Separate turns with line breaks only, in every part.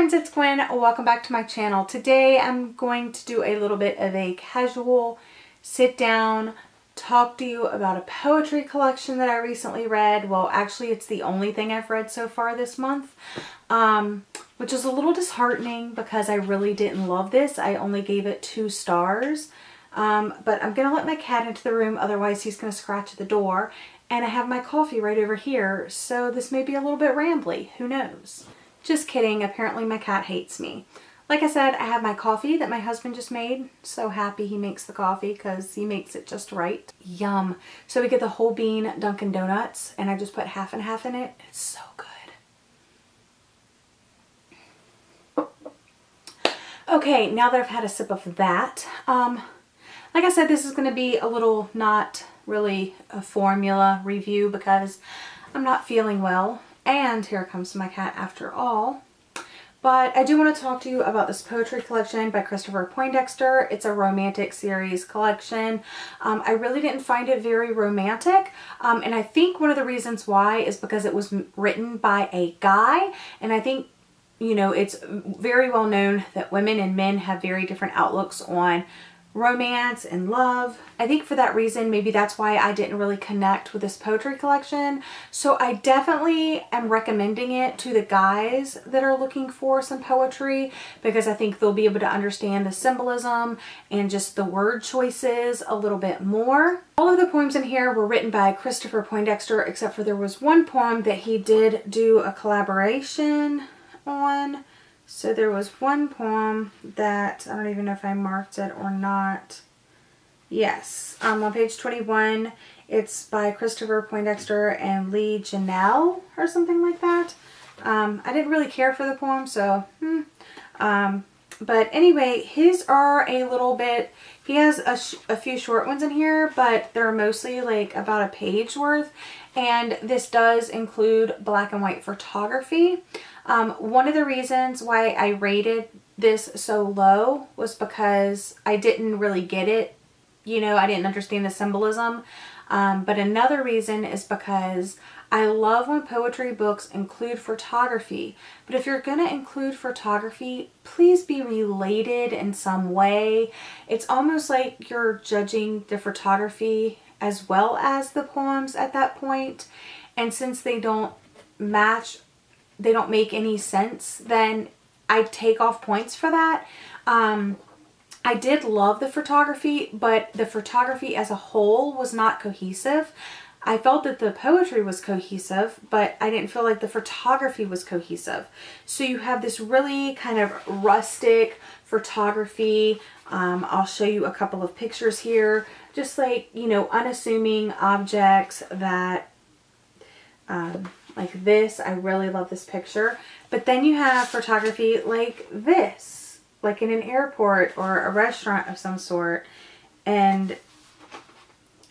friends, it's Gwen. Welcome back to my channel. Today I'm going to do a little bit of a casual sit down, talk to you about a poetry collection that I recently read. Well, actually it's the only thing I've read so far this month, which is a little disheartening because I really didn't love this. I only gave it 2 stars, but I'm going to let my cat into the room, otherwise he's going to scratch at the door. And I have my coffee right over here, so this may be a little bit rambly. Who knows? Just kidding. Apparently my cat hates me. Like I said, I have my coffee that my husband just made. So happy he makes the coffee because he makes it just right. Yum. So we get the whole bean Dunkin' Donuts, and I just put half and half in it. It's so good. Okay, now that I've had a sip of that, like I said, this is going to be a little not really a formula review because I'm not feeling well. And here comes my cat after all. But I do want to talk to you about this poetry collection by Christopher Poindexter. It's a romantic series collection. I really didn't find it very romantic. And I think one of the reasons why is because it was written by a guy. And I think, you know, it's very well known that women and men have very different outlooks on romance and love. I think for that reason, maybe that's why I didn't really connect with this poetry collection. So I definitely am recommending it to the guys that are looking for some poetry because I think they'll be able to understand the symbolism and just the word choices a little bit more. All of the poems in here were written by Christopher Poindexter, except for there was one poem that he did do a collaboration on. So there was one poem that, I don't even know if I marked it or not. Yes, on page 21, it's by Christopher Poindexter and Lee Janelle or something like that. I didn't really care for the poem, so, but anyway, his are a little bit, he has a few short ones in here, but they're mostly like about a page worth. And this does include black and white photography. One of the reasons why I rated this so low was because I didn't really get it. You know, I didn't understand the symbolism. But another reason is because I love when poetry books include photography. But if you're going to include photography, please be related in some way. It's almost like you're judging the photography as well as the poems at that point. And since they don't match, they don't make any sense, then I take off points for that. I did love the photography, but the photography as a whole was not cohesive. I felt that the poetry was cohesive, but I didn't feel like the photography was cohesive. So you have this really kind of rustic photography. I'll show you a couple of pictures here. Just like, you know, unassuming objects that, like this. I really love this picture. But then you have photography like this, like in an airport or a restaurant of some sort. And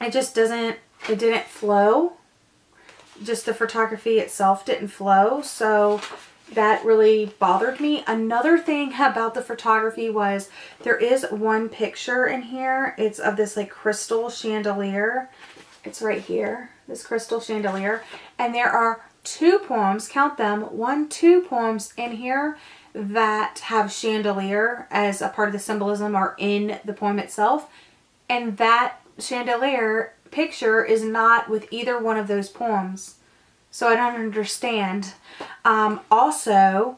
it just doesn't, it didn't flow. Just the photography itself didn't flow. So that really bothered me. Another thing about the photography was there is one picture in here. It's of this like crystal chandelier. It's right here, this crystal chandelier. And there are 2 poems, count them, 2 poems in here that have chandelier as a part of the symbolism or in the poem itself. And that chandelier picture is not with either one of those poems. So I don't understand. Also,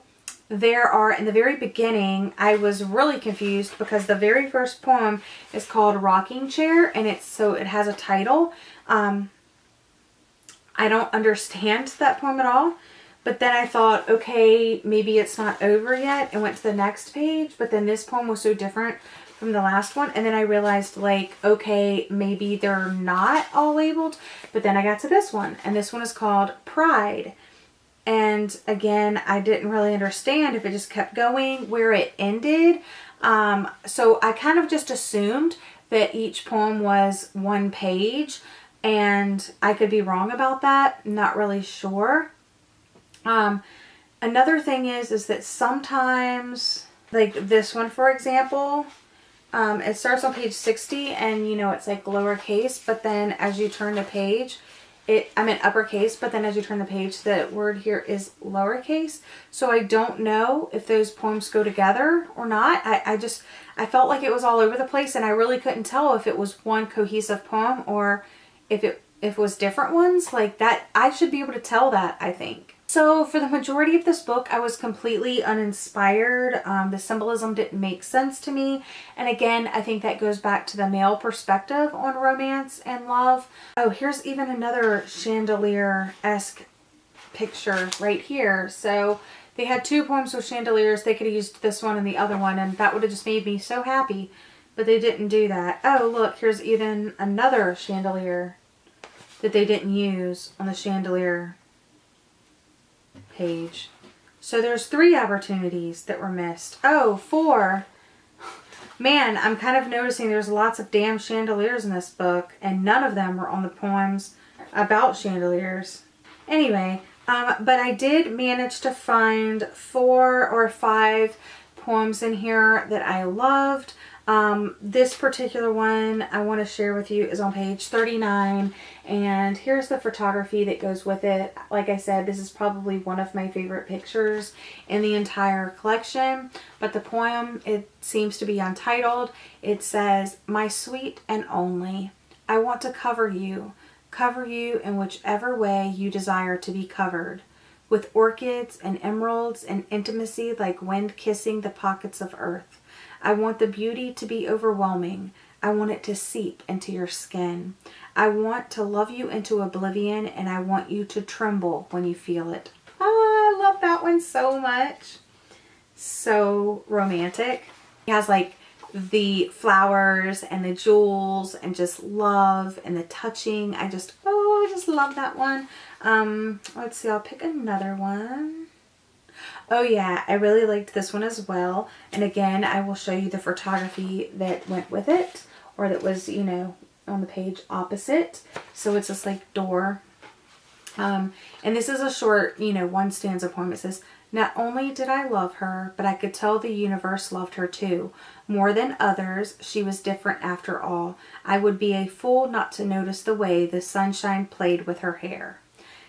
there are, in the very beginning, I was really confused because the very first poem is called Rocking Chair, and it has a title. I don't understand that poem at all. But then I thought, okay, maybe it's not over yet, and went to the next page. But then this poem was so different from the last one, and then I realized, like, okay, maybe they're not all labeled. But then I got to this one, and this one is called Pride. And again, I didn't really understand if it just kept going where it ended. So I kind of just assumed that each poem was 1 page, and I could be wrong about that. Not really sure. Another thing is that sometimes, like this one, for example, it starts on page 60 and, you know, it's like lowercase, but then as you turn the page, I'm in uppercase, but then as you turn the page, the word here is lowercase. So I don't know if those poems go together or not. I felt like it was all over the place, and I really couldn't tell if it was one cohesive poem or if it was different ones. Like that, I should be able to tell that, I think. So for the majority of this book, I was completely uninspired. The symbolism didn't make sense to me. And again, I think that goes back to the male perspective on romance and love. Oh, here's even another chandelier-esque picture right here. So they had 2 poems with chandeliers. They could have used this one and the other one, and that would have just made me so happy. But they didn't do that. Oh, look, here's even another chandelier that they didn't use on the chandelier page. So there's 3 opportunities that were missed. Oh, 4. Man, I'm kind of noticing there's lots of damn chandeliers in this book, and none of them were on the poems about chandeliers. Anyway, but I did manage to find 4 or 5 poems in here that I loved. This particular one I want to share with you is on page 39, and here's the photography that goes with it. Like I said, this is probably one of my favorite pictures in the entire collection, but the poem, it seems to be untitled. It says, "My sweet and only, I want to cover you in whichever way you desire to be covered, with orchids and emeralds and intimacy like wind kissing the pockets of earth. I want the beauty to be overwhelming. I want it to seep into your skin. I want to love you into oblivion, and I want you to tremble when you feel it." Oh, I love that one so much. So romantic. It has like the flowers and the jewels and just love and the touching. I just love that one. Let's see, I'll pick another one. Oh yeah, I really liked this one as well. And again, I will show you the photography that went with it, or that was, you know, on the page opposite. So it's this like door. And this is a short, you know, 1 stanza poem. It says, "Not only did I love her, but I could tell the universe loved her too. More than others, she was different after all. I would be a fool not to notice the way the sunshine played with her hair."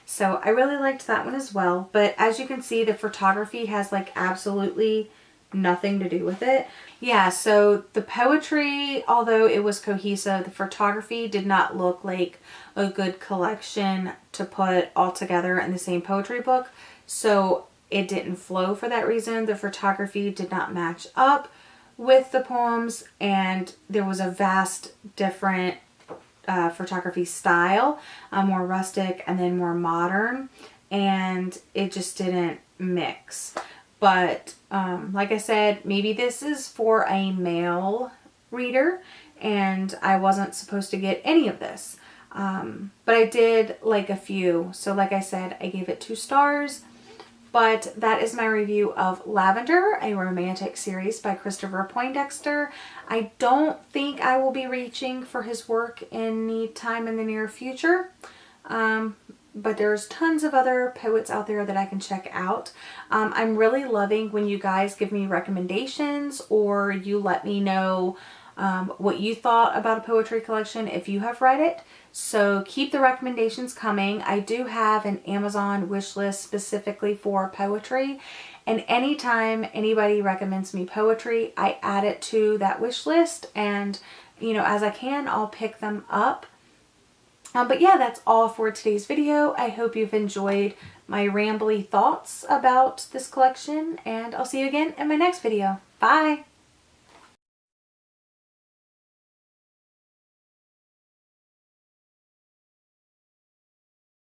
So I really liked that one as well. But as you can see, the photography has like absolutely nothing to do with it. Yeah, so the poetry, although it was cohesive, the photography did not look like a good collection to put all together in the same poetry book. So it didn't flow for that reason. The photography did not match up with the poems, and there was a vast different photography style, more rustic and then more modern, and it just didn't mix. But like I said, maybe this is for a male reader, and I wasn't supposed to get any of this, but I did like a few. So like I said, I gave it 2 stars. But that is my review of Lavender, a romantic series by Christopher Poindexter. I don't think I will be reaching for his work any time in the near future. But there's tons of other poets out there that I can check out. I'm really loving when you guys give me recommendations, or you let me know what you thought about a poetry collection if you have read it. So keep the recommendations coming. I do have an Amazon wish list specifically for poetry, and anytime anybody recommends me poetry, I add it to that wish list, and you know, as I can, I'll pick them up. But yeah, that's all for today's video. I hope you've enjoyed my rambly thoughts about this collection, and I'll see you again in my next video. Bye!